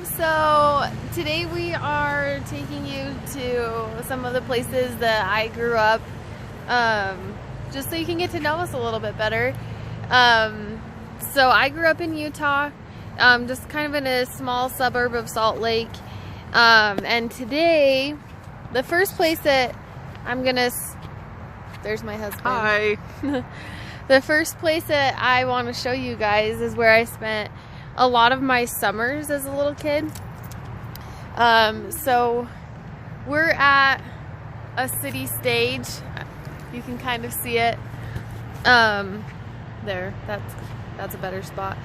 So today we are taking you to some of the places that I grew up, just so you can get to know us a little bit better. So I grew up in Utah, just kind of in a small suburb of Salt Lake. And today, the first place that I'm gonna, there's my husband. Hi. The first place that I want to show you guys is where I spent a lot of my summers as a little kid. So we're at a city stage. You can kind of see it. There, that's a better spot.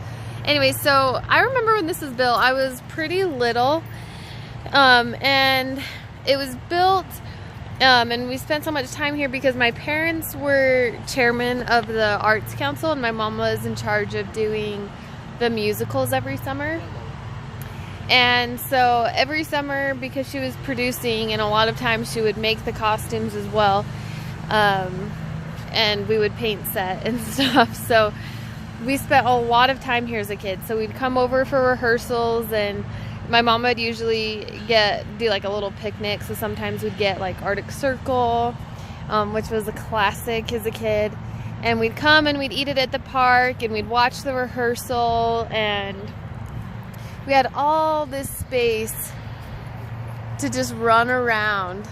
Anyway, so I remember when this was built, I was pretty little, and it was built, and we spent so much time here because my parents were chairman of the Arts Council and my mom was in charge of doing the musicals every summer. And so every summer, because she was producing, and a lot of times she would make the costumes as well, and we would paint set and stuff. So we spent a lot of time here as a kid. So we'd come over for rehearsals, and my mom would usually do like a little picnic. So sometimes we'd get like Arctic Circle, which was a classic as a kid. And we'd come and we'd eat it at the park, and we'd watch the rehearsal, and we had all this space to just run around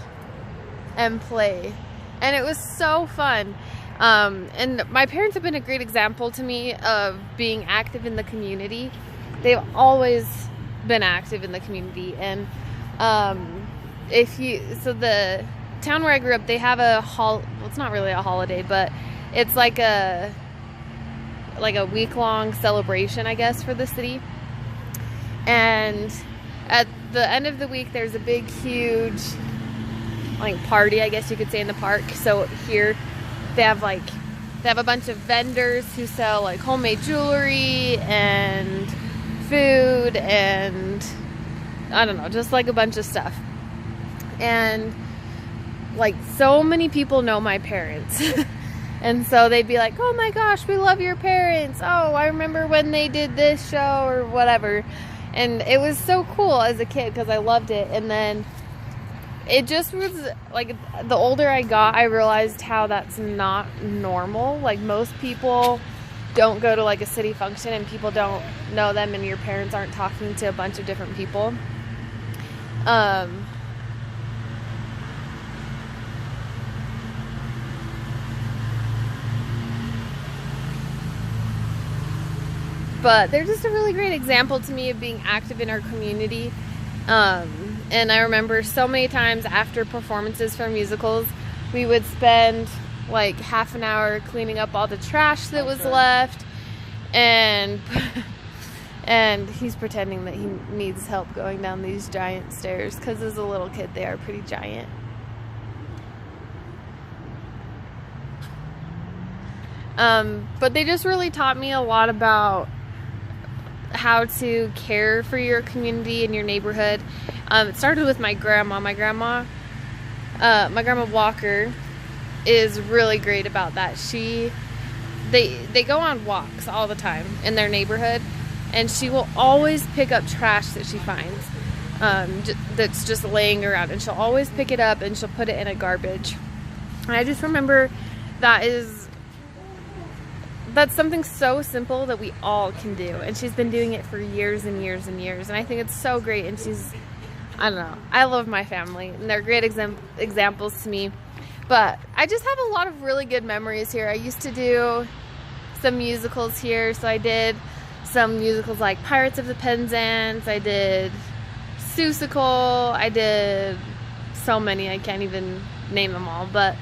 and play. And it was so fun. And my parents have been a great example to me of being active in the community. They've always been active in the community. And so the town where I grew up, they have well, it's not really a holiday, but it's like a week-long celebration, I guess, for the city. And at the end of the week, there's a big, huge, like, party, I guess you could say, in the park. So here, they have a bunch of vendors who sell like homemade jewelry and food and I don't know, just like a bunch of stuff. And like so many people know my parents. And so they'd be like, oh my gosh, we love your parents. Oh, I remember when they did this show or whatever. And it was so cool as a kid because I loved it. And then it just was like, the older I got, I realized how that's not normal. Like, most people don't go to like a city function and people don't know them, and your parents aren't talking to a bunch of different people. But they're just a really great example to me of being active in our community. And I remember so many times after performances for musicals, we would spend like half an hour cleaning up all the trash that was left. And he's pretending that he needs help going down these giant stairs because as a little kid, they are pretty giant. But they just really taught me a lot about how to care for your community and your neighborhood. It started with my grandma. My grandma Walker is really great about that. They go on walks all the time in their neighborhood, and she will always pick up trash that she finds that's just laying around, and she'll always pick it up and she'll put it in a garbage. And I just remember that's something so simple that we all can do, and she's been doing it for years and years and years, and I think it's so great. And I don't know, I love my family and they're great examples to me. But I just have a lot of really good memories here. I used to do some musicals here, so I did some musicals like Pirates of the Penzance, I did Seussical, I did so many, I can't even name them all, but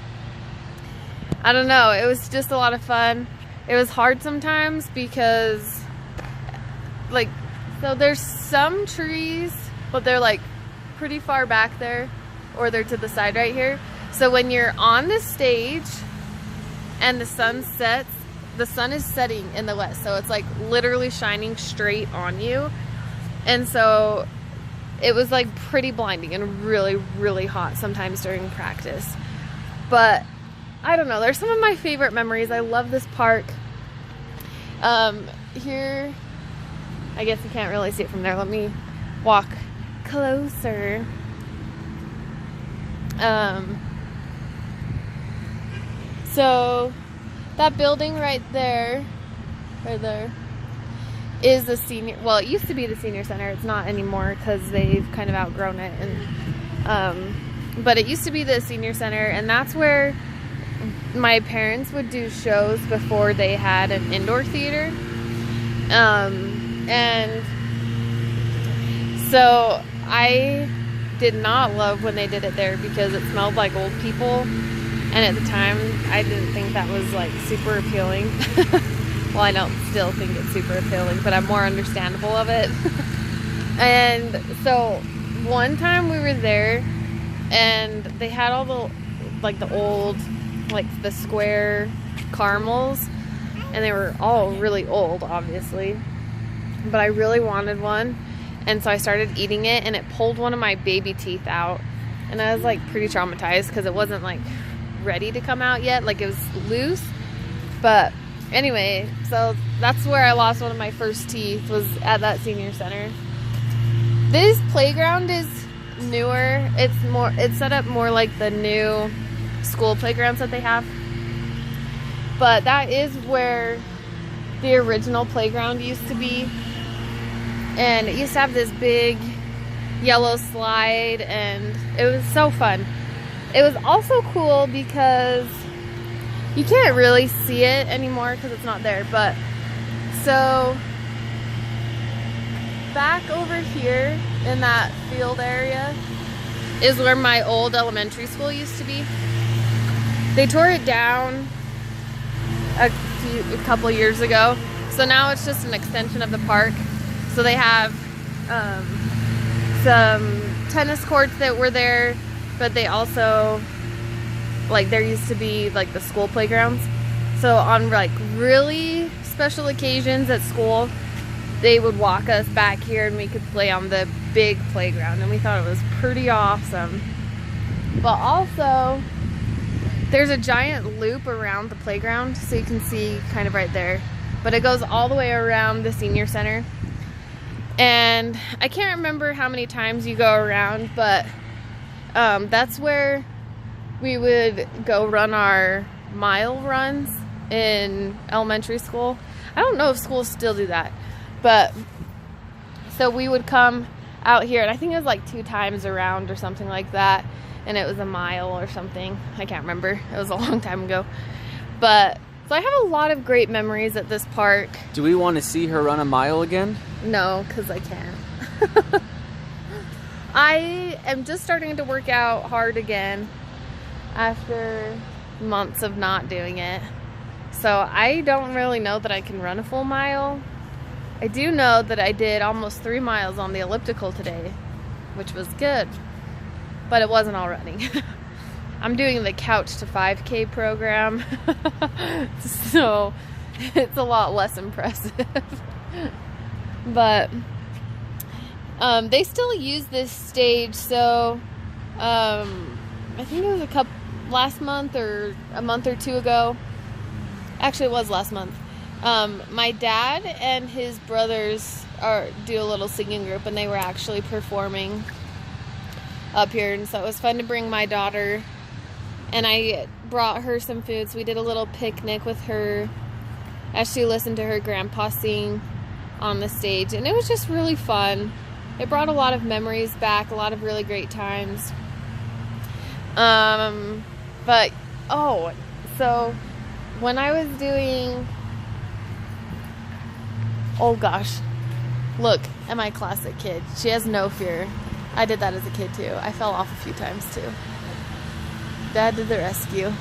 I don't know, it was just a lot of fun. It was hard sometimes because, like, so there's some trees, but they're like pretty far back there, or they're to the side right here. So when you're on the stage and the sun sets, the sun is setting in the west, so it's like literally shining straight on you. And so it was like pretty blinding and really, really hot sometimes during practice. But I don't know, they're some of my favorite memories. I love this park. Here, I guess you can't really see it from there. Let me walk closer. So that building right there is the senior, well, it used to be the senior center. It's not anymore because they've kind of outgrown it. And but it used to be the senior center, and that's where my parents would do shows before they had an indoor theater. And so I did not love when they did it there because it smelled like old people, and at the time I didn't think that was like super appealing. Well, I don't still think it's super appealing, but I'm more understandable of it. And so one time we were there, and they had all the like the old, like the square caramels, and they were all really old, obviously, but I really wanted one. And so I started eating it, and it pulled one of my baby teeth out, and I was like pretty traumatized because it wasn't like ready to come out yet, like it was loose. But anyway, so that's where I lost one of my first teeth, was at that senior center. This playground is newer. It's set up more like the new school playgrounds that they have. But that is where the original playground used to be. And it used to have this big yellow slide, and it was so fun. It was also cool because you can't really see it anymore because it's not there. But so back over here in that field area is where my old elementary school used to be. They tore it down a couple years ago, so now it's just an extension of the park. So they have some tennis courts that were there, but they also, like, there used to be like the school playgrounds. So on like really special occasions at school, they would walk us back here and we could play on the big playground, and we thought it was pretty awesome. But also there's a giant loop around the playground, so you can see kind of right there, but it goes all the way around the senior center. And I can't remember how many times you go around, but that's where we would go run our mile runs in elementary school. I don't know if schools still do that, but so we would come out here, and I think it was like 2 times around or something like that, and it was a mile or something. I can't remember. It was a long time ago. But so I have a lot of great memories at this park. Do we want to see her run a mile again? No, because I can't. I am just starting to work out hard again after months of not doing it. So I don't really know that I can run a full mile. I do know that I did almost 3 miles on the elliptical today, which was good, but it wasn't all running. I'm doing the Couch to 5K program, so it's a lot less impressive. But they still use this stage, so I think it was last month or a month or 2 ago. Actually, it was last month. My dad and his brothers do a little singing group, and they were actually performing up here, and so it was fun to bring my daughter, and I brought her some food, so we did a little picnic with her as she listened to her grandpa sing on the stage, and it was just really fun. It brought a lot of memories back, a lot of really great times. But so when I was doing, oh gosh, look at my classic kid. She has no fear. I did that as a kid too. I fell off a few times too. Dad did the rescue.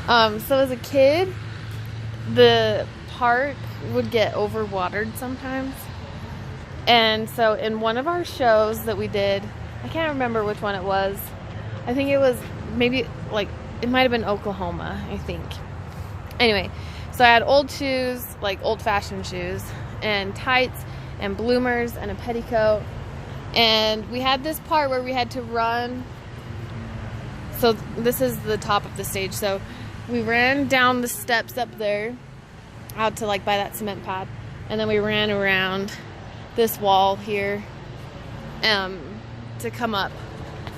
So as a kid, the park would get overwatered sometimes. And so in one of our shows that we did, I can't remember which one it was. I think it was maybe like, it might have been Oklahoma, I think. Anyway, so I had old shoes, like old-fashioned shoes, and tights and bloomers and a petticoat. And we had this part where we had to run. So this is the top of the stage. So we ran down the steps up there out to like by that cement pad. And then we ran around this wall here. to come up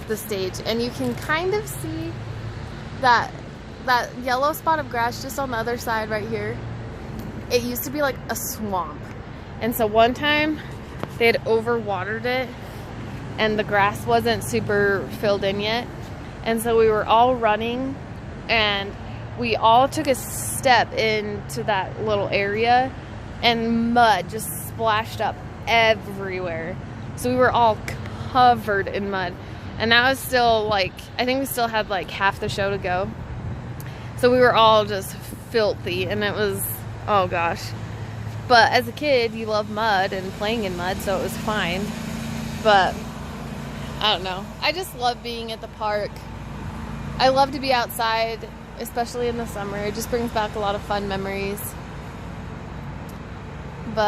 the stage, and you can kind of see that yellow spot of grass just on the other side right here. It used to be like a swamp, and so one time they had overwatered it and the grass wasn't super filled in yet, and so we were all running and we all took a step into that little area and mud just splashed up everywhere. So we were all covered in mud, and that was still like, I think we still had like half the show to go. So we were all just filthy, and it was, oh gosh. But as a kid, you love mud and playing in mud, so it was fine. But I don't know. I just love being at the park. I love to be outside, especially in the summer. It just brings back a lot of fun memories.